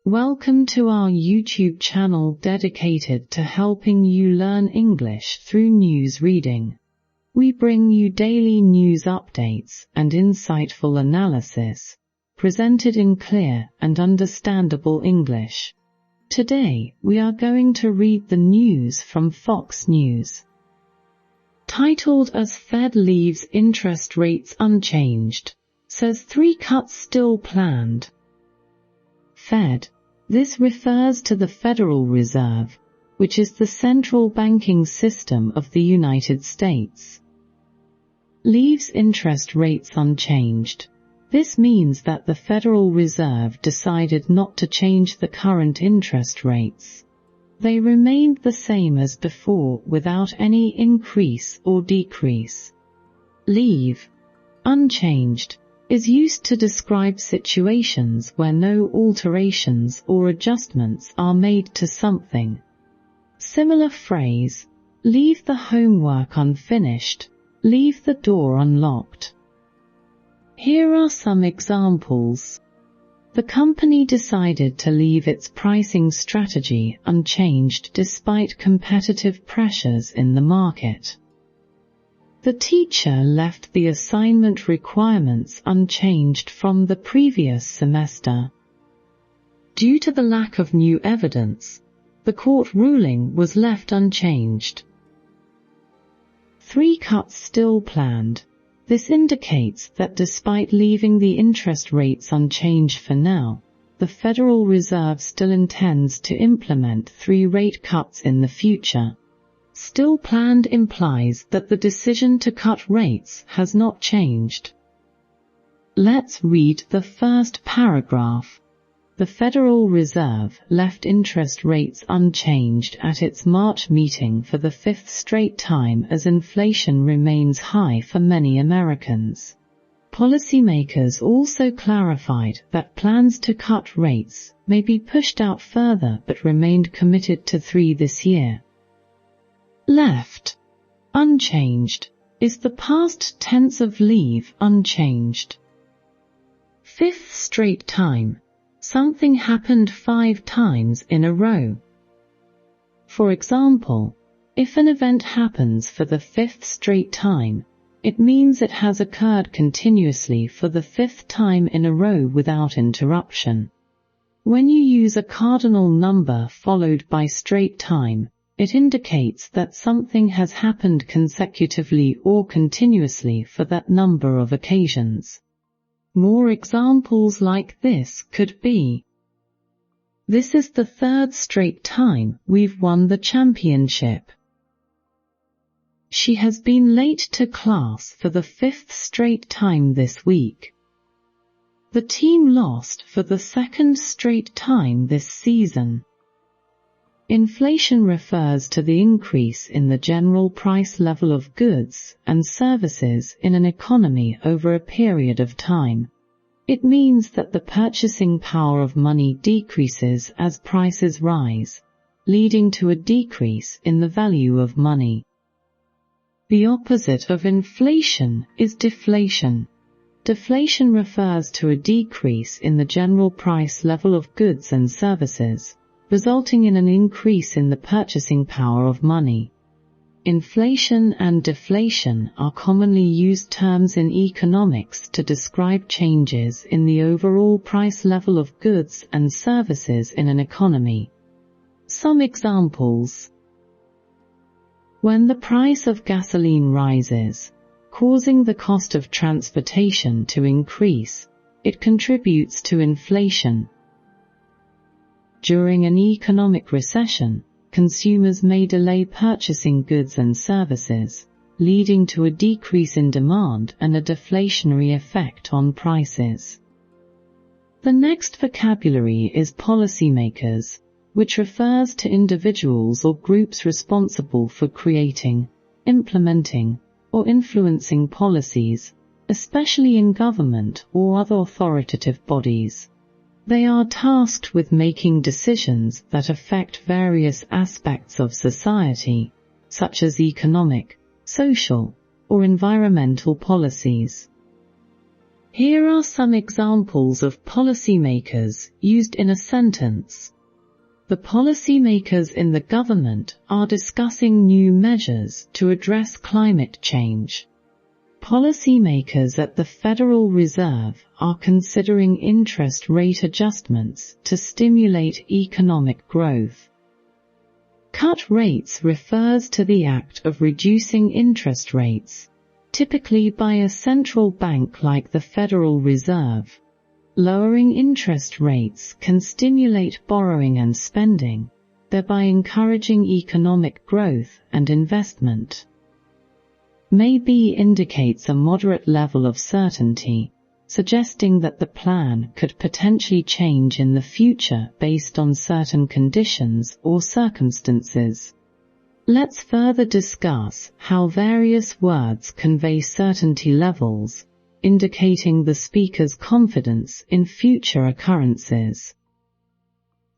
Welcome to our YouTube channel dedicated to helping you learn English through news reading. We bring you daily news updates and insightful analysis, presented in clear and understandable English. Today, we are going to read the news from Fox News. Titled as Fed leaves interest rates unchanged, says 3 cuts still planned. Fed. This refers to the Federal Reserve, which is the central banking system of the United States. Leaves interest rates unchanged. This means that the Federal Reserve decided not to change the current interest rates. They remained the same as before without any increase or decrease. Leave. Unchanged is used to describe situations where no alterations or adjustments are made to something. Similar phrase, leave the homework unfinished, leave the door unlocked. Here are some examples. The company decided to leave its pricing strategy unchanged despite competitive pressures in the market. The teacher left the assignment requirements unchanged from the previous semester. Due to the lack of new evidence, the court ruling was left unchanged. 3 cuts still planned. This indicates that despite leaving the interest rates unchanged for now, the Federal Reserve still intends to implement 3 rate cuts in the future. Still planned implies that the decision to cut rates has not changed. Let's read the first paragraph. The Federal Reserve left interest rates unchanged at its March meeting for the 5th straight time as inflation remains high for many Americans. Policymakers also clarified that plans to cut rates may be pushed out further but remained committed to 3 this year. Left. Unchanged is the past tense of leave unchanged. 5th straight time. Something happened 5 times in a row. For example, if an event happens for the 5th straight time, it means it has occurred continuously for the 5th time in a row without interruption. When you use a cardinal number followed by straight time, it indicates that something has happened consecutively or continuously for that number of occasions. More examples like this could be: this is the 3rd straight time we've won the championship. She has been late to class for the 5th straight time this week. The team lost for the 2nd straight time this season. Inflation refers to the increase in the general price level of goods and services in an economy over a period of time. It means that the purchasing power of money decreases as prices rise, leading to a decrease in the value of money. The opposite of inflation is deflation. Deflation refers to a decrease in the general price level of goods and services, resulting in an increase in the purchasing power of money. Inflation and deflation are commonly used terms in economics to describe changes in the overall price level of goods and services in an economy. Some examples: when the price of gasoline rises, causing the cost of transportation to increase, it contributes to inflation. During an economic recession, consumers may delay purchasing goods and services, leading to a decrease in demand and a deflationary effect on prices. The next vocabulary is policymakers, which refers to individuals or groups responsible for creating, implementing, or influencing policies, especially in government or other authoritative bodies. They are tasked with making decisions that affect various aspects of society, such as economic, social, or environmental policies. Here are some examples of policymakers used in a sentence. The policymakers in the government are discussing new measures to address climate change. Policymakers at the Federal Reserve are considering interest rate adjustments to stimulate economic growth. Cut rates refers to the act of reducing interest rates, typically by a central bank like the Federal Reserve. Lowering interest rates can stimulate borrowing and spending, thereby encouraging economic growth and investment. Maybe indicates a moderate level of certainty, suggesting that the plan could potentially change in the future based on certain conditions or circumstances. Let's further discuss how various words convey certainty levels, indicating the speaker's confidence in future occurrences.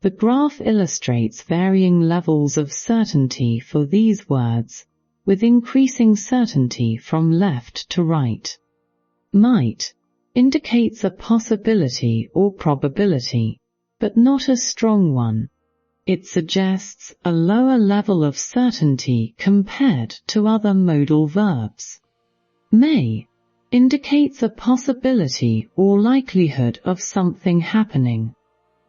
The graph illustrates varying levels of certainty for these words, with increasing certainty from left to right. Might indicates a possibility or probability, but not a strong one. It suggests a lower level of certainty compared to other modal verbs. May indicates a possibility or likelihood of something happening.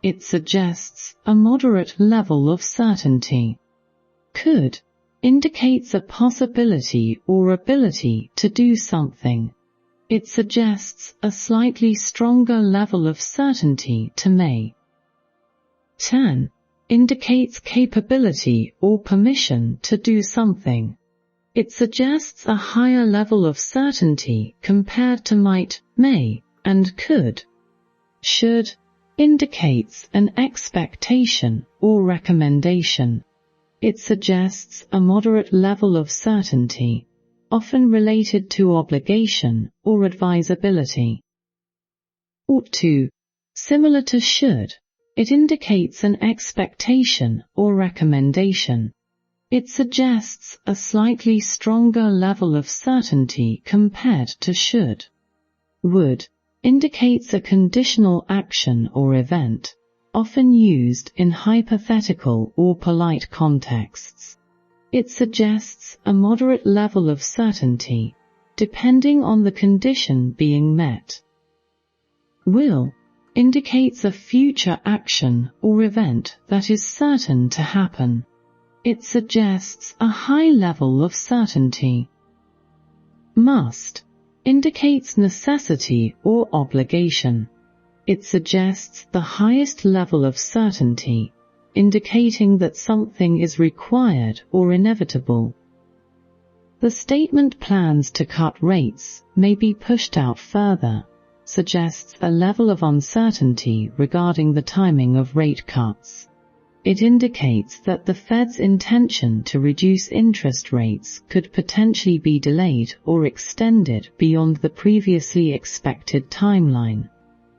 It suggests a moderate level of certainty. Could indicates a possibility or ability to do something. It suggests a slightly stronger level of certainty to may. Can indicates capability or permission to do something. It suggests a higher level of certainty compared to might, may, and could. Should indicates an expectation or recommendation. It suggests a moderate level of certainty, often related to obligation or advisability. Ought to, similar to should, it indicates an expectation or recommendation. It suggests a slightly stronger level of certainty compared to should. Would indicates a conditional action or event, often used in hypothetical or polite contexts. It suggests a moderate level of certainty, depending on the condition being met. Will indicates a future action or event that is certain to happen. It suggests a high level of certainty. Must indicates necessity or obligation. It suggests the highest level of certainty, indicating that something is required or inevitable. The statement plans to cut rates may be pushed out further, suggests a level of uncertainty regarding the timing of rate cuts. It indicates that the Fed's intention to reduce interest rates could potentially be delayed or extended beyond the previously expected timeline.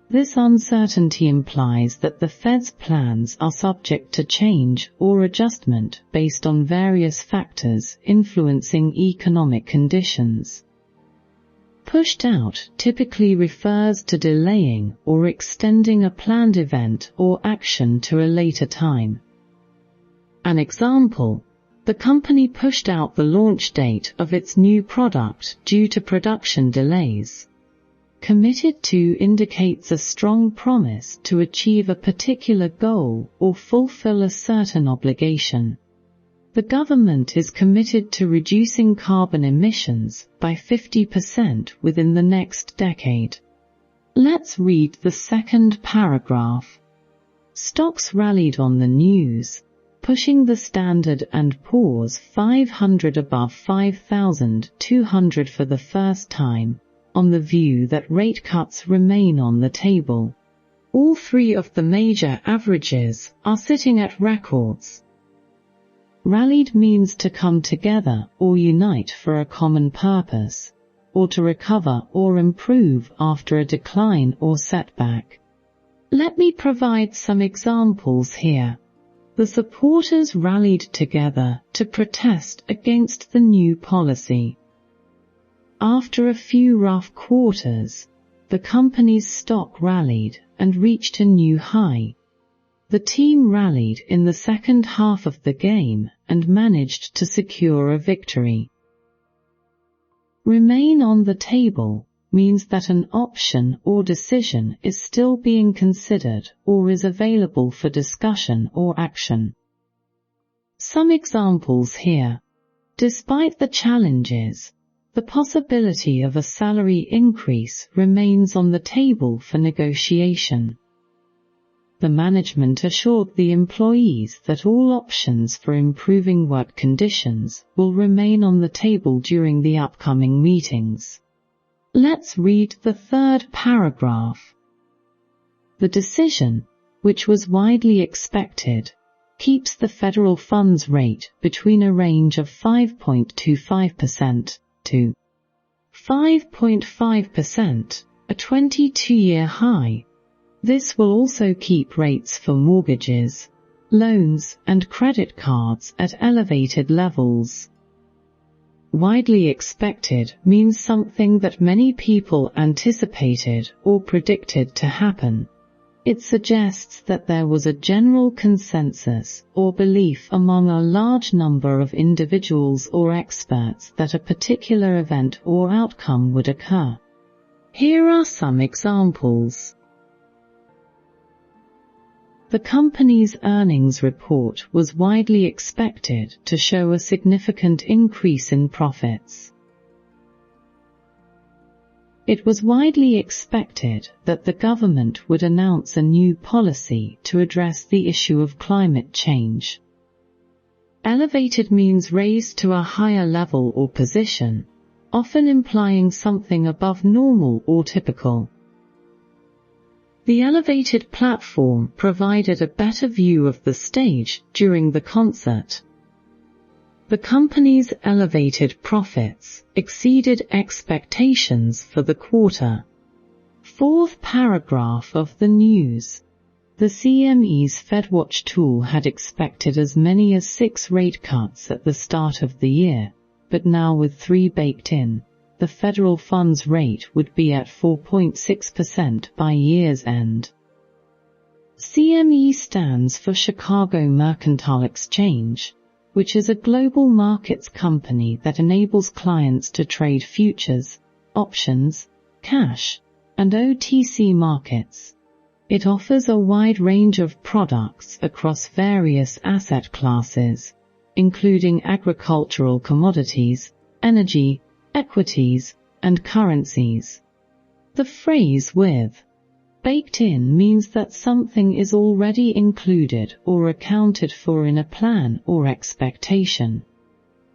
This uncertainty implies that the Fed's plans are subject to change or adjustment based on various factors influencing economic conditions. Pushed out typically refers to delaying or extending a planned event or action to a later time. An example: the company pushed out the launch date of its new product due to production delays. Committed to indicates a strong promise to achieve a particular goal or fulfill a certain obligation. The government is committed to reducing carbon emissions by 50% within the next decade. Let's read the second paragraph. Stocks rallied on the news, pushing the Standard & Poor's 500 above 5,200 for the first time, on the view that rate cuts remain on the table. All three of the major averages are sitting at records. Rallied means to come together or unite for a common purpose, or to recover or improve after a decline or setback. Let me provide some examples here. The supporters rallied together to protest against the new policy. After a few rough quarters, the company's stock rallied and reached a new high. The team rallied in the second half of the game and managed to secure a victory. Remain on the table means that an option or decision is still being considered or is available for discussion or action. Some examples here. Despite the challenges, the possibility of a salary increase remains on the table for negotiation. The management assured the employees that all options for improving work conditions will remain on the table during the upcoming meetings. Let's read the third paragraph. The decision, which was widely expected, keeps the federal funds rate between a range of 5.25% to 5.5%, a 22-year high. This will also keep rates for mortgages, loans, and credit cards at elevated levels. Widely expected means something that many people anticipated or predicted to happen. It suggests that there was a general consensus or belief among a large number of individuals or experts that a particular event or outcome would occur. Here are some examples. The company's earnings report was widely expected to show a significant increase in profits. It was widely expected that the government would announce a new policy to address the issue of climate change. Elevated means raised to a higher level or position, often implying something above normal or typical. The elevated platform provided a better view of the stage during the concert. The company's elevated profits exceeded expectations for the quarter. Fourth paragraph of the news. The CME's FedWatch tool had expected as many as 6 rate cuts at the start of the year, but now with 3 baked in, the federal funds rate would be at 4.6% by year's end. CME stands for Chicago Mercantile Exchange, which is a global markets company that enables clients to trade futures, options, cash, and OTC markets. It offers a wide range of products across various asset classes, including agricultural commodities, energy, equities, and currencies. The phrase with baked in means that something is already included or accounted for in a plan or expectation.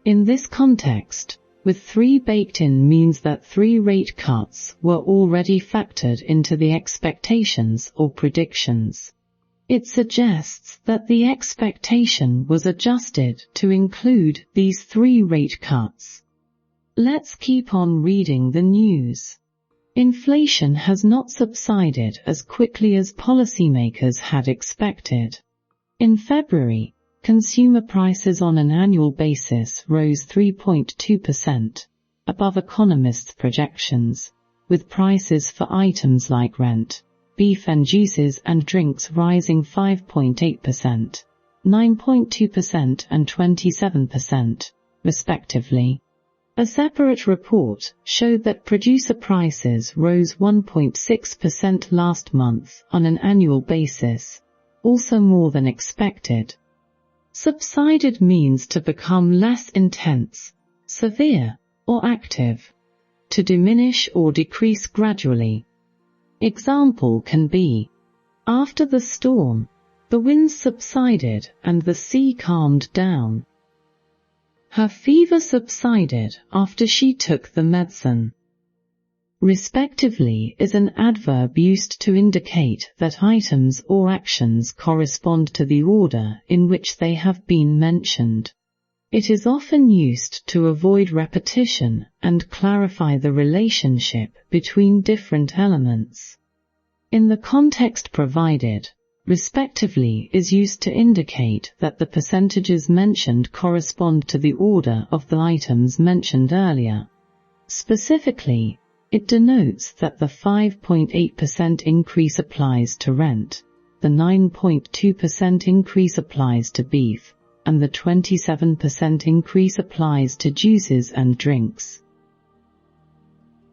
In this context, with 3 baked in means that 3 rate cuts were already factored into the expectations or predictions. It suggests that the expectation was adjusted to include these 3 rate cuts. Let's keep on reading the news. Inflation has not subsided as quickly as policymakers had expected. In February, consumer prices on an annual basis rose 3.2%, above economists' projections, with prices for items like rent, beef and juices and drinks rising 5.8%, 9.2% and 27%, respectively. A separate report showed that producer prices rose 1.6% last month on an annual basis, also more than expected. Subsided means to become less intense, severe, or active, to diminish or decrease gradually. Example can be, after the storm, the winds subsided and the sea calmed down. Her fever subsided after she took the medicine. Respectively is an adverb used to indicate that items or actions correspond to the order in which they have been mentioned. It is often used to avoid repetition and clarify the relationship between different elements. In the context provided, respectively is used to indicate that the percentages mentioned correspond to the order of the items mentioned earlier. Specifically, It denotes that the 5.8% increase applies to rent, the 9.2% increase applies to beef, and the 27% increase applies to juices and drinks.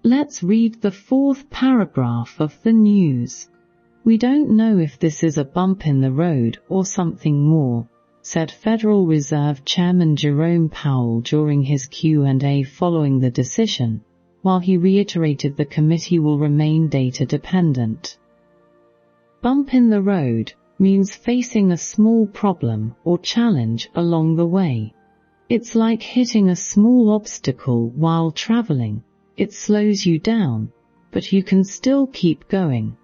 Let's read the fourth paragraph of the news. "We don't know if this is a bump in the road or something more," said Federal Reserve Chairman Jerome Powell during his Q&A following the decision, while he reiterated the committee will remain data-dependent. Bump in the road means facing a small problem or challenge along the way. It's like hitting a small obstacle while traveling. It slows you down, but you can still keep going.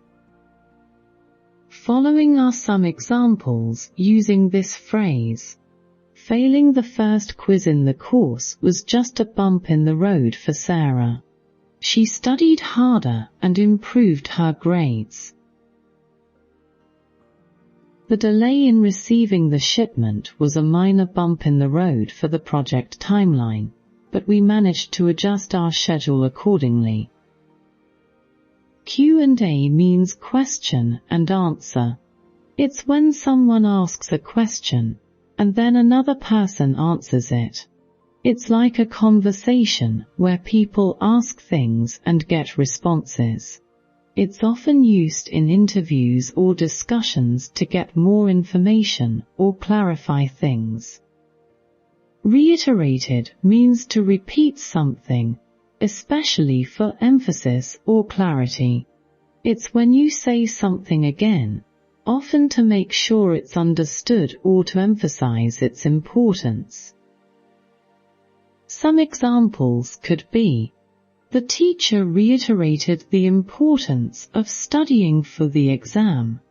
Following are some examples using this phrase. Failing the first quiz in the course was just a bump in the road for Sarah. She studied harder and improved her grades. The delay in receiving the shipment was a minor bump in the road for the project timeline, but we managed to adjust our schedule accordingly. Q&A means question and answer. It's when someone asks a question, and then another person answers it. It's like a conversation where people ask things and get responses. It's often used in interviews or discussions to get more information or clarify things. Reiterated means to repeat something, especially for emphasis or clarity. It's when you say something again, often to make sure it's understood or to emphasize its importance. Some examples could be: the teacher reiterated the importance of studying for the exam.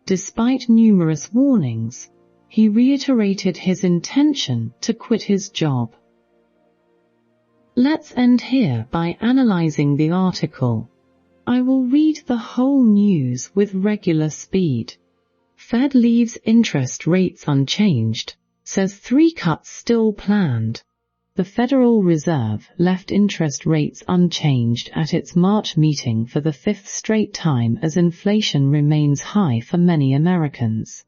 Despite numerous warnings, he reiterated his intention to quit his job. Let's end here by analyzing the article. I will read the whole news with regular speed. Fed leaves interest rates unchanged, says 3 cuts still planned. The Federal Reserve left interest rates unchanged at its March meeting for the 5th straight time as inflation remains high for many Americans.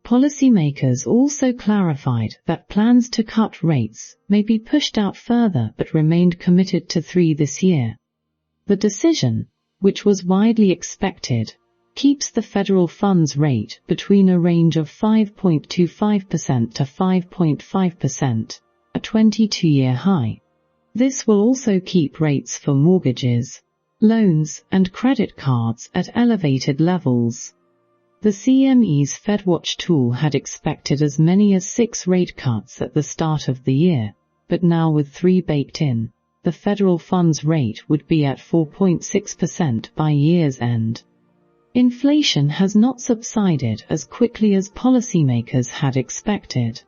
Policymakers also clarified that plans to cut rates may be pushed out further but remained committed to 3 this year. The decision, which was widely expected, keeps the federal funds rate between a range of 5.25% to 5.5%, a 22-year high. This will also keep rates for mortgages, loans, and credit cards at elevated levels. The CME's FedWatch tool had expected as many as 6 rate cuts at the start of the year, but now with 3 baked in, the federal funds rate would be at 4.6% by year's end. Inflation has not subsided as quickly as policymakers had expected.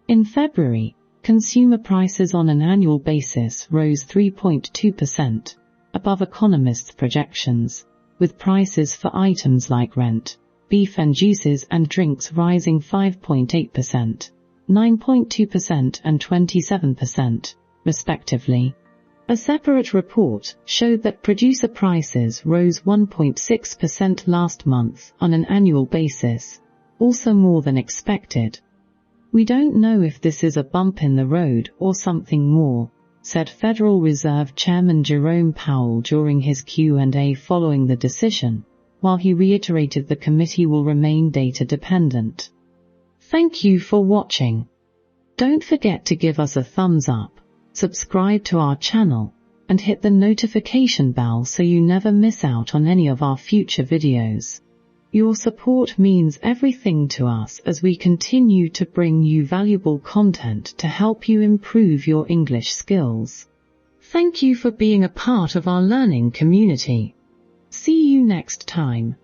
In February, consumer prices on an annual basis rose 3.2%, above economists' projections, with prices for items like rent, beef and juices and drinks rising 5.8%, 9.2% and 27%, respectively. A separate report showed that producer prices rose 1.6% last month on an annual basis, also more than expected. We don't know if this is a bump in the road or something more, said Federal Reserve Chairman Jerome Powell during his Q&A following the decision, while he reiterated the committee will remain data-dependent. Thank you for watching. Don't forget to give us a thumbs up, subscribe to our channel, and hit the notification bell so you never miss out on any of our future videos. Your support means everything to us as we continue to bring you valuable content to help you improve your English skills. Thank you for being a part of our learning community. See you next time.